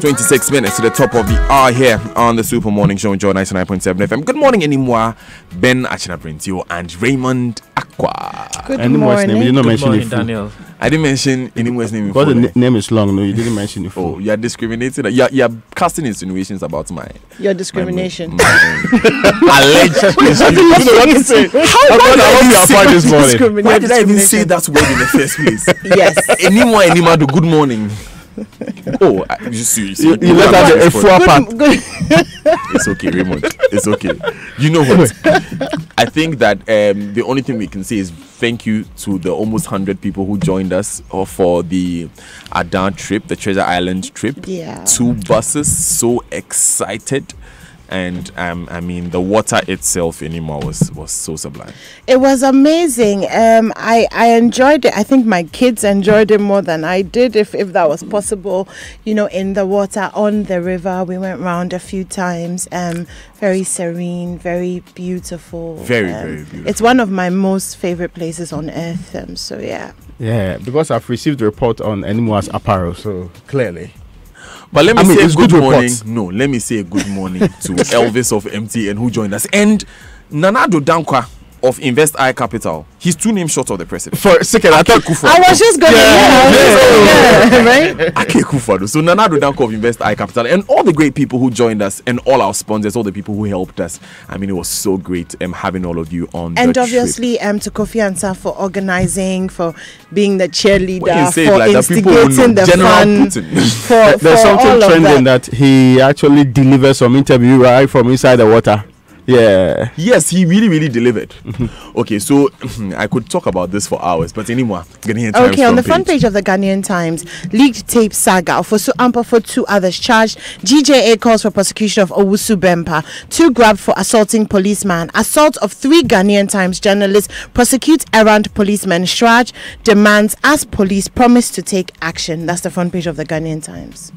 26 minutes to the top of the hour here on the Super Morning Show on Joy 99.7 FM. Good morning, Anymore, Ben Achinabrintio and Raymond Aqua. Good morning. Name, you didn't mention morning, it, Daniel. I didn't mention anyone's name. Because the name is long, no, you didn't mention it. Oh, you are discriminating. You are casting insinuations about your discrimination. Alleged discrimination. You know what to say. Why did I even say that word in the first place? Yes. Anymore, do good morning. Oh, you see, you let out the F4 part. It's okay, Raymond. It's okay. You know what? I think that the only thing we can say is thank you to the almost 100 people who joined us for the Adan trip, the Treasure Island trip. Yeah. 2 buses, so excited. And I mean, the water itself anymore was so sublime. It was amazing. I enjoyed it. I think my kids enjoyed it more than I did, if that was possible. You know, in the water, on the river, we went round a few times. Very serene, very beautiful. Very beautiful. It's one of my most favorite places on earth. So yeah. Yeah, because I've received a report on Animoa's apparel, so clearly. But let me say good morning. No, let me say a good morning to Elvis of MTN who joined us, and Nanado Dankwa of Invest I Capital. He's 2 names short of the president. For a second, I thought Kufa. I was just going right? Ake Kufa. So Nanado Dankwa of Invest I Capital, and all the great people who joined us, and all our sponsors, all the people who helped us. I mean, it was so great having all of you on. And obviously, to Kofi Ansah for organizing, for being the cheerleader, for like instigating the fun. There's something trending that he actually delivered some interview right from inside the water. Yeah. Yes, he really delivered. Okay, so I could talk about this for hours, but anymore, Ghanaian Times. Okay, on the front page of the Ghanaian Times, leaked tape saga for Ampa for 2 others charged. GJA calls for prosecution of Owusu Bempa. 2 grabbed for assaulting policeman. Assault of 3 Ghanaian Times journalists. Prosecute errant policeman. Shraj demands as police promise to take action. That's the front page of the Ghanaian Times.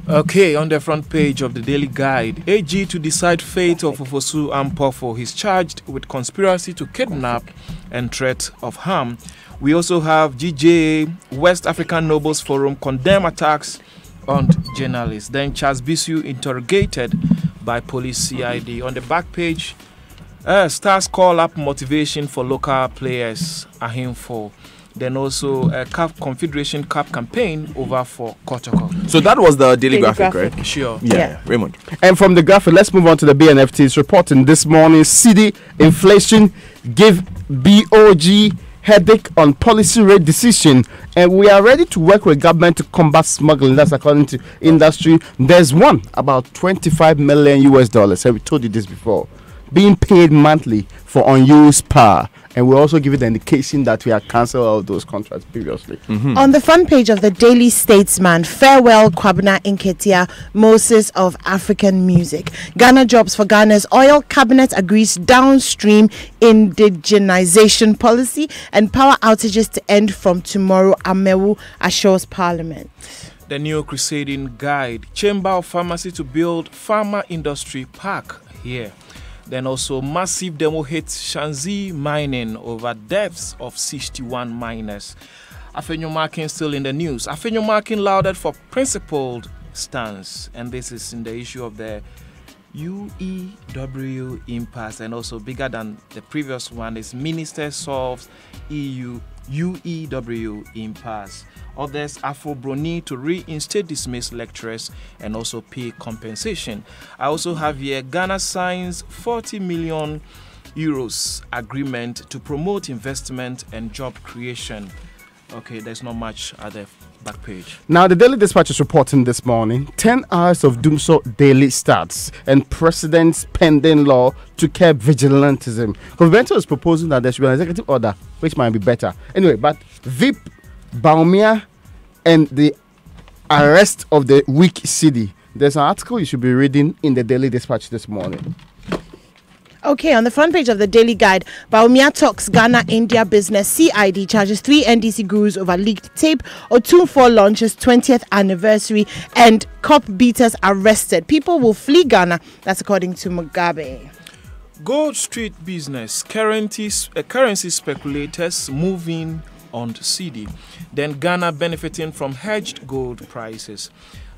Okay, on the front page of the Daily Guide, AG to decide fate of Ofosu Ampofo. He's charged with conspiracy to kidnap and threat of harm. We also have GJA, West African Nobles Forum, condemn attacks on journalists. Then Charles Bisu interrogated by police CID. On the back page, Stars call up motivation for local players, Ahimfo. Then also a CAF Confederation Cup campaign over for Kotoko. So that was the Daily Graphic, right? Sure. Yeah, Raymond. And from the graphic, let's move on to the BNFT's reporting this morning. CD inflation give BOG headache on policy rate decision, and we are ready to work with government to combat smuggling. That's according to industry. There's one about $25 million US, and we told you this before, being paid monthly for unused power. And we also give it the indication that we have cancelled all those contracts previously. On the front page of the Daily Statesman, farewell Kwabena Inketia, Moses of African music. Ghana jobs for Ghana's oil cabinet agrees downstream indigenization policy, and power outages to end from tomorrow, Amewu assures Parliament. The New Crusading Guide, Chamber of Pharmacy to build pharma industry park here. Then also massive demo hits Shanzi mining over deaths of 61 miners. Afenyo Markin still in the news. Afenyo Markin lauded for principled stance, and this is in the issue of the UEW impasse, and also bigger than the previous one is Minister solves UEW impasse. Others, Afro Broni to reinstate dismissed lecturers and also pay compensation. I also have here Ghana signs 40 million euros agreement to promote investment and job creation. Okay, there's not much at the back page. Now, the Daily Dispatch is reporting this morning 10 hours of Dumso daily starts, and President's pending law to curb vigilantism. Convention is proposing that there should be an executive order, which might be better. Anyway, but VIP, Baumia, and the arrest of the weak city. There's an article you should be reading in the Daily Dispatch this morning. Okay, on the front page of the Daily Guide, Baumia talks Ghana-India business. CID charges 3 NDC gurus over leaked tape. Otunfor launches 20th anniversary, and cop beaters arrested. People will flee Ghana. That's according to Mugabe. Gold Street business. Currency speculators moving on to CD. Then Ghana benefiting from hedged gold prices.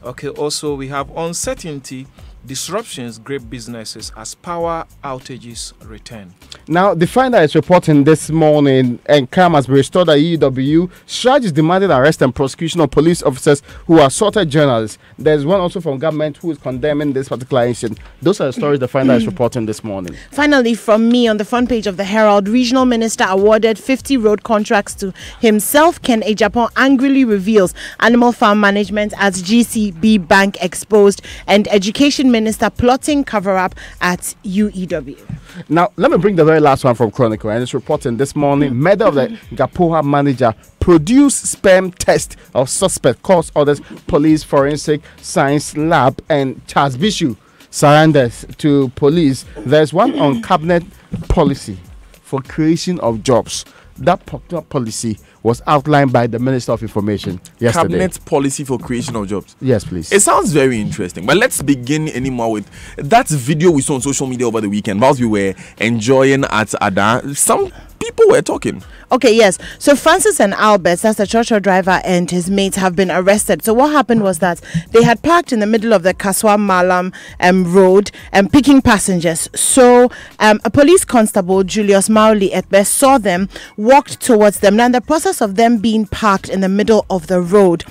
Okay, also we have uncertainty, disruptions grip businesses as power outages return. Now, the finder is reporting this morning, and calm has been restored at UW. Strategy is demanding arrest and prosecution of police officers who assaulted journalists. There's one also from government who is condemning this particular incident. Those are the stories the finder is reporting this morning. Finally, from me on the front page of the Herald, regional minister awarded 50 road contracts to himself. Ken Ejapon angrily reveals animal farm management as GCB Bank exposed, and education minister plotting cover-up at UEW. Now, let me bring the very last one from Chronicle, and it's reporting this morning. Murder of the Gapoha manager, produce sperm test of suspect, cause others police forensic science lab, and Charles Bishu surrenders to police. There's one on cabinet policy for creation of jobs. That policy was outlined by the Minister of Information yesterday. Cabinet policy for creation of jobs. Yes, please. It sounds very interesting. But let's begin anymore with that video we saw on social media over the weekend whilst we were enjoying at Ada. Some people were talking. Okay, yes. So Francis and Albert, that's the tractor driver, and his mates have been arrested. So what happened was that they had parked in the middle of the Kaswa Malam road and picking passengers. So a police constable, Julius Mauli Etbe, saw them, walked towards them. Now in the process of them being parked in the middle of the road,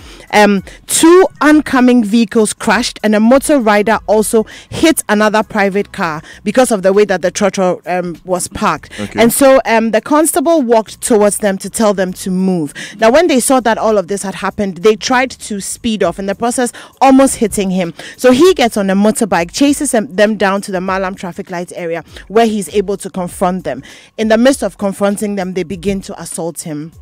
two oncoming vehicles crashed, and a motor rider also hit another private car because of the way that the tractor was parked. Okay. And so the constable walked towards them to tell them to move. Now, when they saw that all of this had happened, they tried to speed off, in the process almost hitting him. So he gets on a motorbike, chases them down to the Malam traffic light area, where he's able to confront them. In the midst of confronting them, they begin to assault him.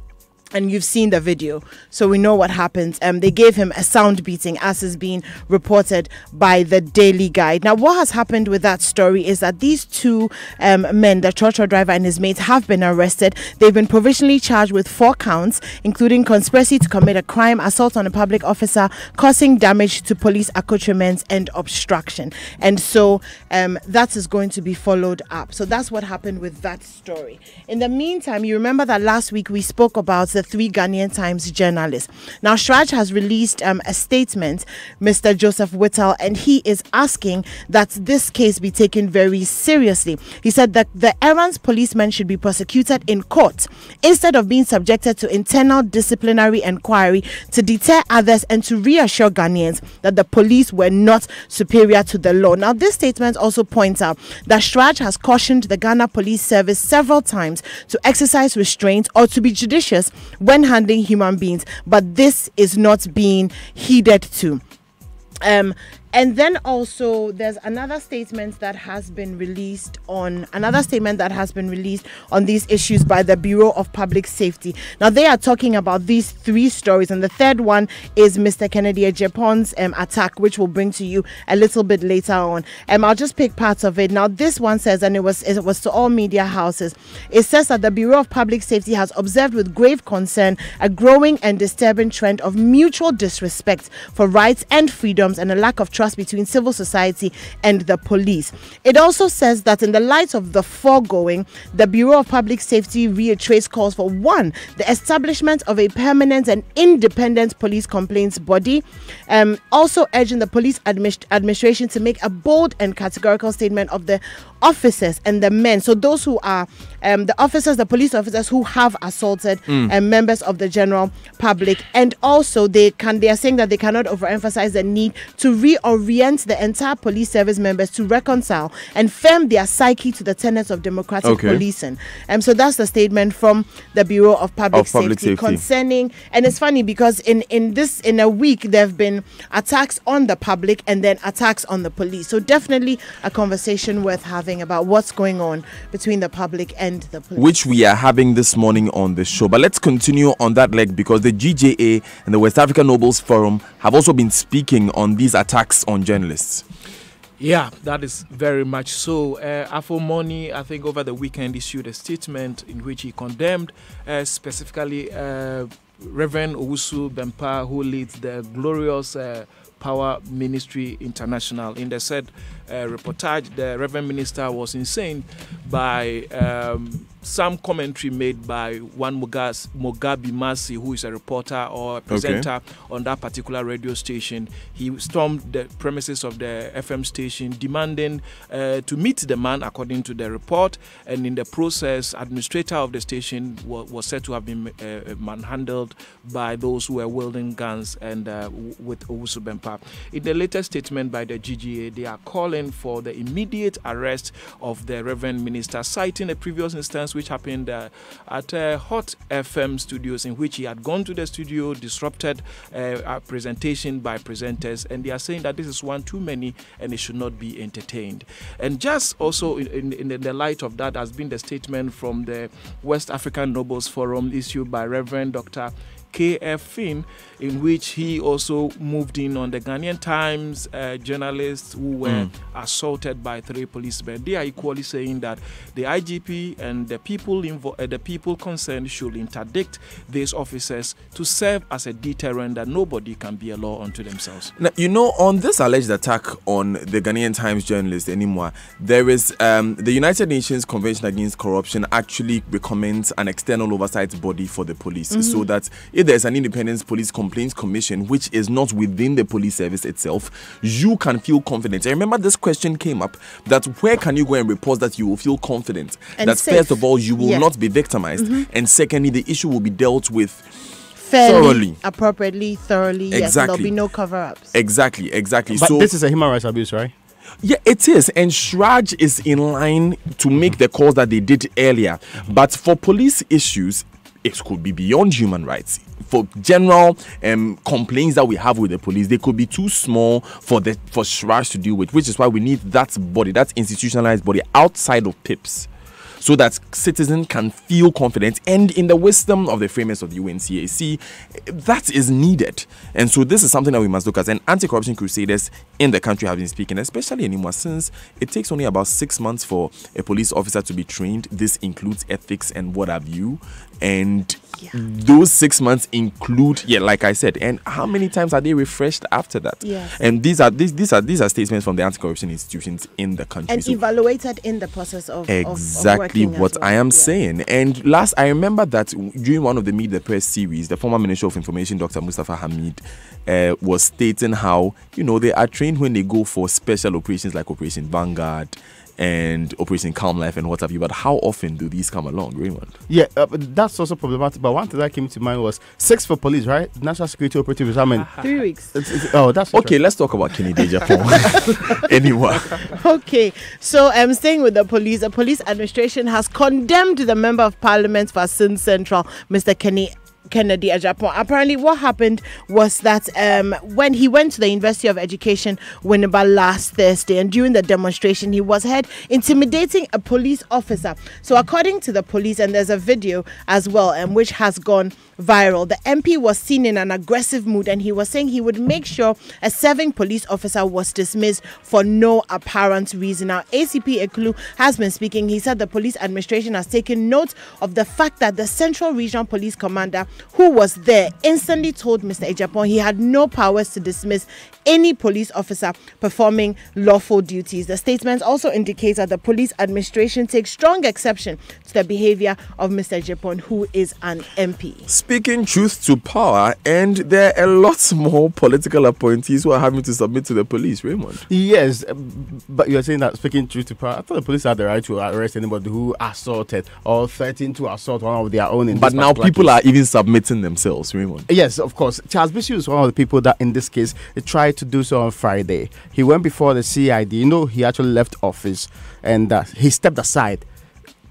And you've seen the video, so we know what happens. They gave him a sound beating, as is being reported by the Daily Guide. Now, what has happened with that story is that these two men, the tractor driver and his mates, have been arrested. They've been provisionally charged with 4 counts, including conspiracy to commit a crime, assault on a public officer, causing damage to police accoutrements, and obstruction. And so that is going to be followed up. So that's what happened with that story. In the meantime, you remember that last week we spoke about the 3 Ghanaian Times journalists. Now, Shraj has released a statement, Mr. Joseph Whittle, and he is asking that this case be taken very seriously. He said that the errant policemen should be prosecuted in court instead of being subjected to internal disciplinary inquiry to deter others and to reassure Ghanaians that the police were not superior to the law. Now, this statement also points out that Shraj has cautioned the Ghana Police Service several times to exercise restraint or to be judicious when handling human beings, but this is not being heeded to. And then also there's another statement that has been released on these issues by the Bureau of Public Safety. Now they are talking about these 3 stories, and the third one is Mr. Kennedy Ejepon's attack, which we'll bring to you a little bit later on. I'll just pick parts of it. Now this one says, and it was to all media houses, it says that the Bureau of Public Safety has observed with grave concern a growing and disturbing trend of mutual disrespect for rights and freedoms and a lack of trust between civil society and the police. It also says that in the light of the foregoing, the Bureau of Public Safety reiterates calls for 1, the establishment of a permanent and independent police complaints body, also urging the police administration to make a bold and categorical statement of the officers and the men, so those who are the police officers who have assaulted members of the general public. And also they are saying that they cannot overemphasize the need to reorient the entire police service members to reconcile and firm their psyche to the tenets of democratic policing. So that's the statement from the Bureau of Public Safety concerning. And it's funny because in a week there have been attacks on the public and then attacks on the police. So definitely a conversation worth having about what's going on between the public and the police, which we are having this morning on the show. But let's continue on that leg, because the GJA and the West African Nobles Forum have also been speaking on these attacks on journalists. Yeah, that is very much so. Afomoni, I think over the weekend, issued a statement in which he condemned specifically Reverend Owusu Bempah, who leads the Glorious Power Ministry International. In the said reportage, the Reverend Minister was insane by some commentary made by one Mugabe Masi, who is a reporter or a presenter on that particular radio station. He stormed the premises of the FM station, demanding to meet the man, according to the report. And in the process, administrator of the station was said to have been manhandled by those who were wielding guns and with Owusu Bempah. In the latest statement by the GGA, they are calling for the immediate arrest of the Reverend Minister, citing a previous instance which happened at Hot FM studios, in which he had gone to the studio, disrupted a presentation by presenters, and they are saying that this is one too many and it should not be entertained. And just also in the light of that has been the statement from the West African Nobles Forum issued by Reverend Dr. K.F. Finn, in which he also moved in on the Ghanaian Times journalists who were assaulted by 3 policemen. They are equally saying that the IGP and the people concerned should interdict these officers to serve as a deterrent that nobody can be a law unto themselves. Now, on this alleged attack on the Ghanaian Times journalist anymore, there is the United Nations Convention Against Corruption actually recommends an external oversight body for the police, so that if there's an independent police complaints commission which is not within the police service itself, you can feel confident. I remember this question came up, that where can you go and report that you will feel confident and that safe. First of all, you will not be victimized, and secondly, the issue will be dealt with thoroughly, appropriately, thoroughly. Exactly. Yes, there'll be no cover-ups. Exactly. But so this is a human rights abuse, right? Yeah, it is. And Shraj is in line to make the calls that they did earlier. But for police issues, it could be beyond human rights. For general complaints that we have with the police, they could be too small for Shraj to deal with, which is why we need that body, that institutionalized body outside of PIPs, so that citizens can feel confident. And in the wisdom of the framers of the UNCAC, that is needed. And so this is something that we must look at. And anti-corruption crusaders in the country have been speaking, especially anymore, since it takes only about 6 months for a police officer to be trained. This includes ethics and what have you. And those 6 months include, like I said, and how many times are they refreshed after that? Yes. And these are statements from the anti-corruption institutions in the country. And evaluated in the process of exactly of what I am saying. And last, I remember that during one of the Meet the Press series, the former Minister of Information, Dr. Mustafa Hamid, was stating how, they are trained when they go for special operations like Operation Vanguard and Operation Calm Life and what have you. But how often do these come along, Raymond? Yeah, that's also problematic. But one thing that came to mind was 6 for police, right? National Security Operative Examen. 3 weeks. That's okay. Let's talk about Kennedy Japan. Anyway. Okay, so staying with the police administration has condemned the Member of Parliament for Asin Central, Mr. Kennedy Agyapong. Apparently, what happened was that when he went to the University of Education, Winneba, last Thursday, and during the demonstration, he was heard intimidating a police officer. So, according to the police, and there's a video as well, which has gone viral, the MP was seen in an aggressive mood, and he was saying he would make sure a serving police officer was dismissed for no apparent reason. Now, ACP Ekulu has been speaking. He said the police administration has taken note of the fact that the Central Regional Police Commander, who was there, instantly told Mr. Agyapong he had no powers to dismiss any police officer performing lawful duties. The statement also indicates that the police administration takes strong exception to the behavior of Mr. Agyapong, who is an MP. Speaking truth to power, and there are a lot more political appointees who are having to submit to the police, Raymond. Yes, but you're saying that speaking truth to power, I thought the police had the right to arrest anybody who assaulted or threatened to assault one of their own. But now people are even submitting themselves, Raymond. Yes, of course. Charles Bishop is one of the people that, in this case, they tried to do so on Friday. He went before the CID. He actually left office and he stepped aside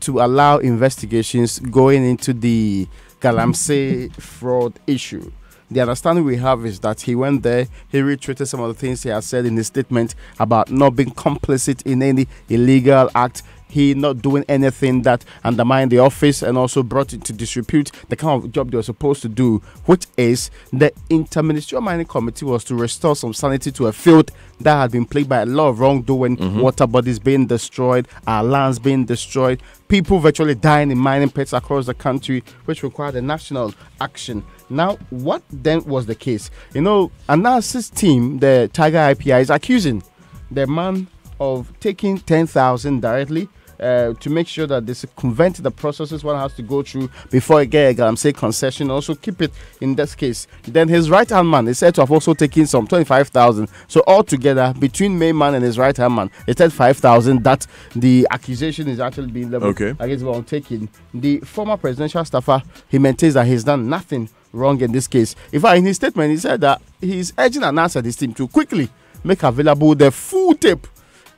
to allow investigations going into the Galamsey fraud issue. The understanding we have is that he went there, he retreated some of the things he has said in his statement about not being complicit in any illegal act, he not doing anything that undermined the office, and also brought into disrepute the kind of job they were supposed to do, which is the Interministerial Mining Committee was to restore some sanity to a field that had been plagued by a lot of wrongdoing, water bodies being destroyed, our lands being destroyed, people virtually dying in mining pits across the country, which required a national action. Now, what then was the case? Analysis team, the Tiger IPI, is accusing the man of taking 10,000 directly to make sure that they circumvent the processes one has to go through before it get a concession. Also keep it in this case. Then his right hand man is said to have also taken some 25,000. So altogether, between main man and his right hand man, it said 5,000 that the accusation is actually being leveled against one taking. The former presidential staffer, he maintains that he's done nothing wrong in this case. In fact, in his statement, he said that he's urging and answered his team to quickly make available the full tape,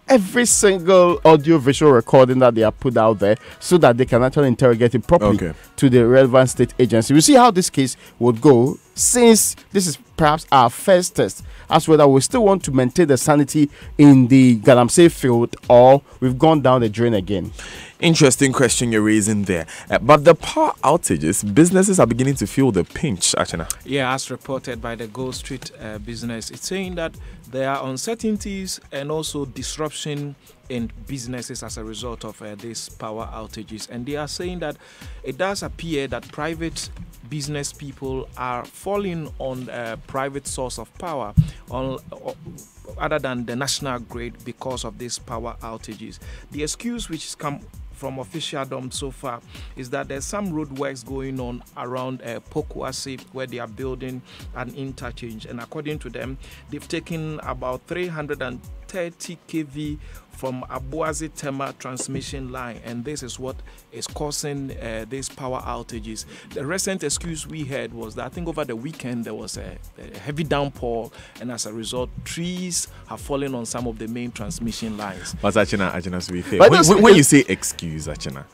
every single audio visual recording that they have put out there, so that they can actually interrogate it properly to the relevant state agency. We'll see how this case would go, since this is perhaps our first test as whether we still want to maintain the sanity in the Galamsey field or we've gone down the drain again. Interesting question you're raising there. But the power outages, businesses are beginning to feel the pinch, Achana. Yeah, as reported by the Gold Street business, it's saying that there are uncertainties and also disruption in businesses as a result of these power outages. And they are saying that it does appear that private business people are falling on a private source of power other than the national grid because of these power outages. The excuse which has come from officialdom so far is that there's some road works going on around Pokuase where they are building an interchange, and according to them, they've taken about 330 kV from Abuazi Tema transmission line, and this is what is causing these power outages. The recent excuse we heard was that I think over the weekend there was a heavy downpour, and as a result, trees have fallen on some of the main transmission lines. But Achana, to be fair, when you say excuse, Achana,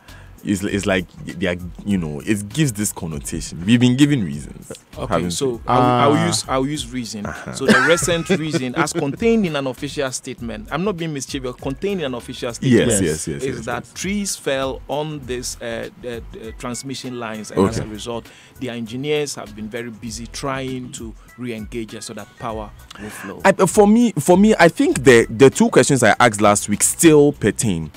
it's like they are, it gives this connotation. We've been given reasons. Okay, so I'll use reason. So the recent reason, as contained in an official statement, I'm not being mischievous, contained in an official statement, is that trees fell on this transmission lines, and as a result, the engineers have been very busy trying to re-engage it so that power will flow. For me, I think the two questions I asked last week still pertain.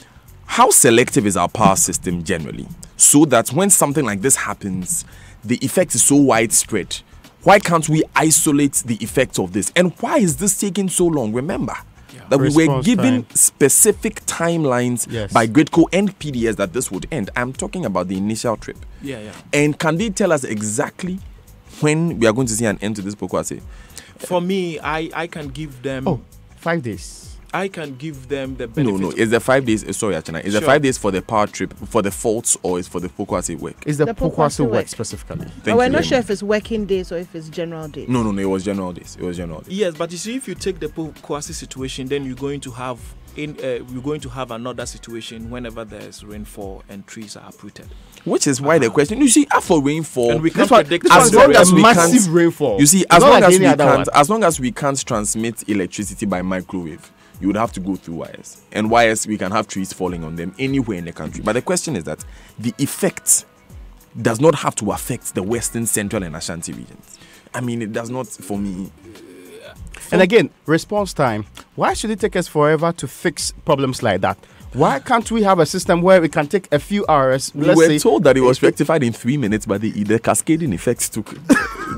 How selective is our power system generally, so that when something like this happens, the effect is so widespread? Why can't we isolate the effects of this? And why is this taking so long? Remember that we were given specific timelines by GridCo and PDS that this would end. I'm talking about the initial trip. And can they tell us exactly when we are going to see an end to this Pokuase? For me, I can give them 5 days. I can give them the benefit. No. Is the 5 days? Sorry, Achana. Is the 5 days for the power trip, for the faults, or is for the Pokuase work? Is the Pokuase work specifically? We're not sure if it's working days or if it's general days. No. It was general days. Yes, but you see, if you take the Pokuase situation, then you're going to have another situation whenever there's rainfall and trees are uprooted. Which is why the question, you see, after rainfall, and we can't predict as long as we massive can't, rainfall. You see, as long as we can't transmit electricity by microwave, you would have to go through wires. And wires, we can have trees falling on them anywhere in the country. But the question is that the effect does not have to affect the Western, Central, and Ashanti regions. I mean, it does not, for me. And again, response time. Why should it take us forever to fix problems like that? Why can't we have a system where we can take a few hours? We were told that it was rectified in 3 minutes, but the cascading effects took.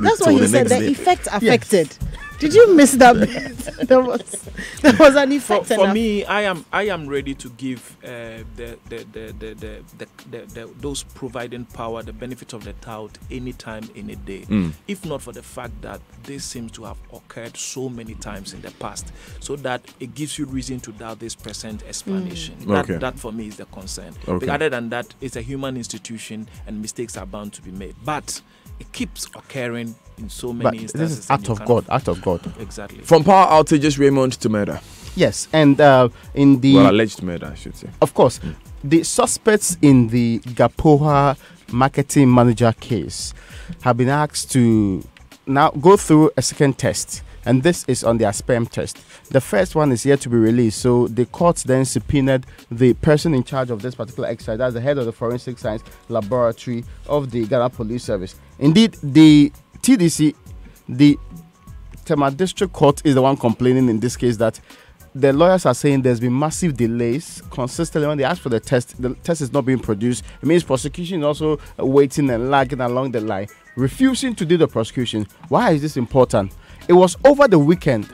That's what you said. The effect affected. Yes. Did you miss that bit? There was an effect. For me, I am ready to give those providing power the benefit of the doubt anytime, any day. If not for the fact that this seems to have occurred so many times in the past, so that it gives you reason to doubt this present explanation. That for me is the concern. But other than that, it's a human institution and mistakes are bound to be made. But it keeps occurring in so many instances. This is act of God. Exactly. From power outages, Raymond, to murder. Yes, and in the alleged murder, I should say. Of course, the suspects in the Gapoha marketing manager case have been asked to now go through a second test, and this is on their sperm test. The first one is yet to be released, so the court then subpoenaed the person in charge of this particular exercise, that's the head of the Forensic Science Laboratory of the Ghana Police Service. Indeed, the TDC, the Tema District Court, is the one complaining in this case that the lawyers are saying there's been massive delays consistently when they ask for the test is not being produced. It means prosecution is also waiting and lagging along the line, refusing to do the prosecution. Why is this important? It was over the weekend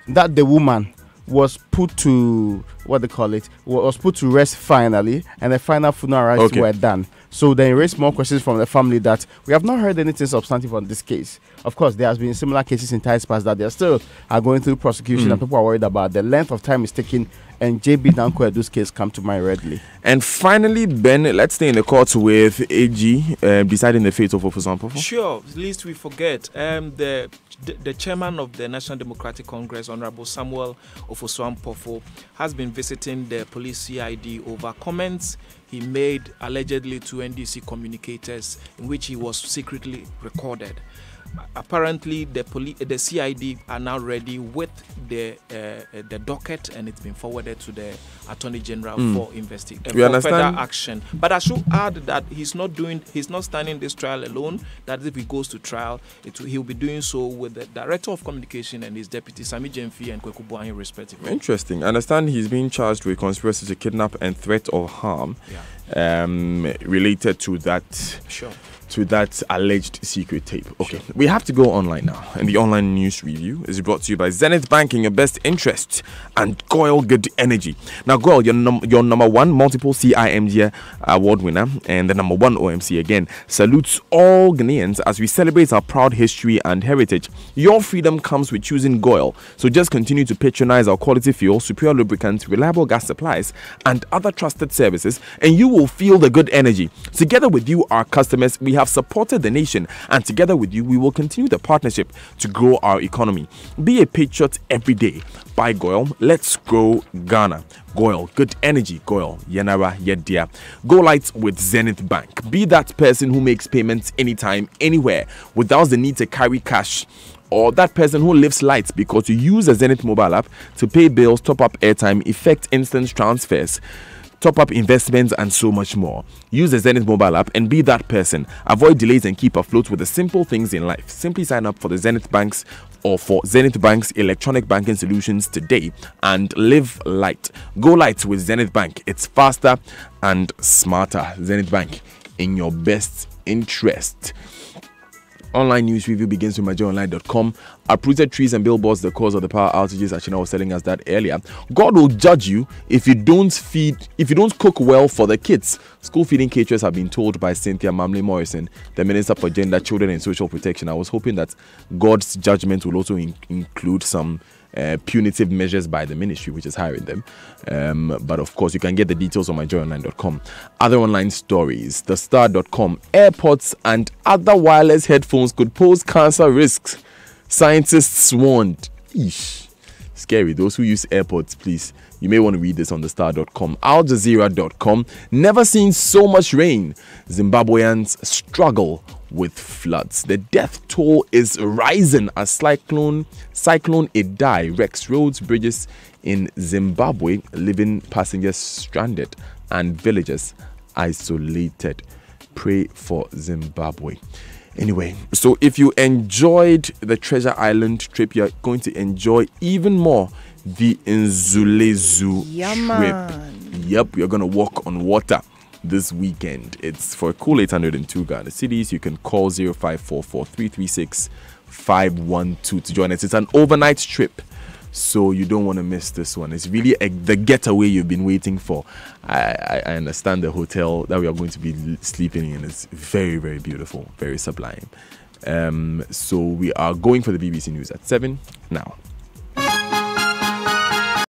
that the woman was put to was put to rest finally, and the final funeral rites were done. So they raised more questions from the family that we have not heard anything substantive on this case. Of course, there has been similar cases in times past that they still are going through prosecution, and people are worried about the length of time it's taking. And JB Danko Edu's case come to mind readily. And finally, Ben, let's stay in the court with AG deciding the fate of Ofosu Ampofo. Sure, least we forget the chairman of the National Democratic Congress, Honorable Samuel Ofosu Ampofo, has been visiting the police CID over comments he made allegedly to NDC communicators in which he was secretly recorded. Apparently, the CID are now ready with the docket, and it's been forwarded to the Attorney General for investigation, for further action. But I should add that he's not standing this trial alone. That if he goes to trial, he'll be doing so with the Director of Communication and his deputy, Sami Jemfi and Kweku Boahin, respectively. Interesting. I understand he's being charged with conspiracy to kidnap and threat of harm related to that. Sure. To that alleged secret tape. Okay, we have to go online now, and the online news review is brought to you by Zenith Bank in your best interest and GOIL Good Energy. Now, GOIL, your number one multiple CIMG award winner and the number one OMC again, salutes all Ghanaians as we celebrate our proud history and heritage. Your freedom comes with choosing GOIL, so just continue to patronize our quality fuel, superior lubricants, reliable gas supplies, and other trusted services, and you will feel the good energy. Together with you, our customers, we have supported the nation, and together with you we will continue the partnership to grow our economy. Be a patriot every day. Buy GOIL. Let's grow Ghana. GOIL, good energy. GOIL, Yanara Yedia. Go light with Zenith Bank. Be that person who makes payments anytime, anywhere, without the need to carry cash. Or that person who lives light because you use a Zenith mobile app to pay bills, top up airtime, effect instant transfers, top up investments, and so much more. Use the Zenith mobile app and be that person. Avoid delays and keep afloat with the simple things in life. Simply sign up for the Zenith Banks or for Zenith Bank's electronic banking solutions today and live light. Go light with Zenith Bank. It's faster and smarter. Zenith Bank, in your best interest. Online news review begins with myjoyonline.com. Uprooted trees and billboards, the cause of the power outages. Achina was telling us that earlier. God will judge you if you don't cook well for the kids. School feeding caterers have been told by Cynthia Mamle Morrison, the Minister for Gender, Children and Social Protection. I was hoping that God's judgment will also include some punitive measures by the ministry, which is hiring them. But of course, you can get the details on myjoyonline.com. Other online stories, thestar.com. AirPods and other wireless headphones could pose cancer risks. Scientists warned. Eesh. Scary. Those who use AirPods, please. You may want to read this on thestar.com. Aljazeera.com. Never seen so much rain. Zimbabweans struggle with floods. The death toll is rising as Cyclone Idai wrecks roads, bridges in Zimbabwe, leaving passengers stranded and villagers isolated. Pray for Zimbabwe. Anyway, so if you enjoyed the Treasure Island trip, you're going to enjoy even more the Nzulezu trip. Yep, you're going to walk on water this weekend. It's for a cool 802 Ghana cities. You can call 0544 336 512 to join us. It's an overnight trip, so you don't want to miss this one. It's really the getaway you've been waiting for. I understand the hotel that we are going to be sleeping in is very, very beautiful, very sublime. So we are going for the BBC News at 7 now.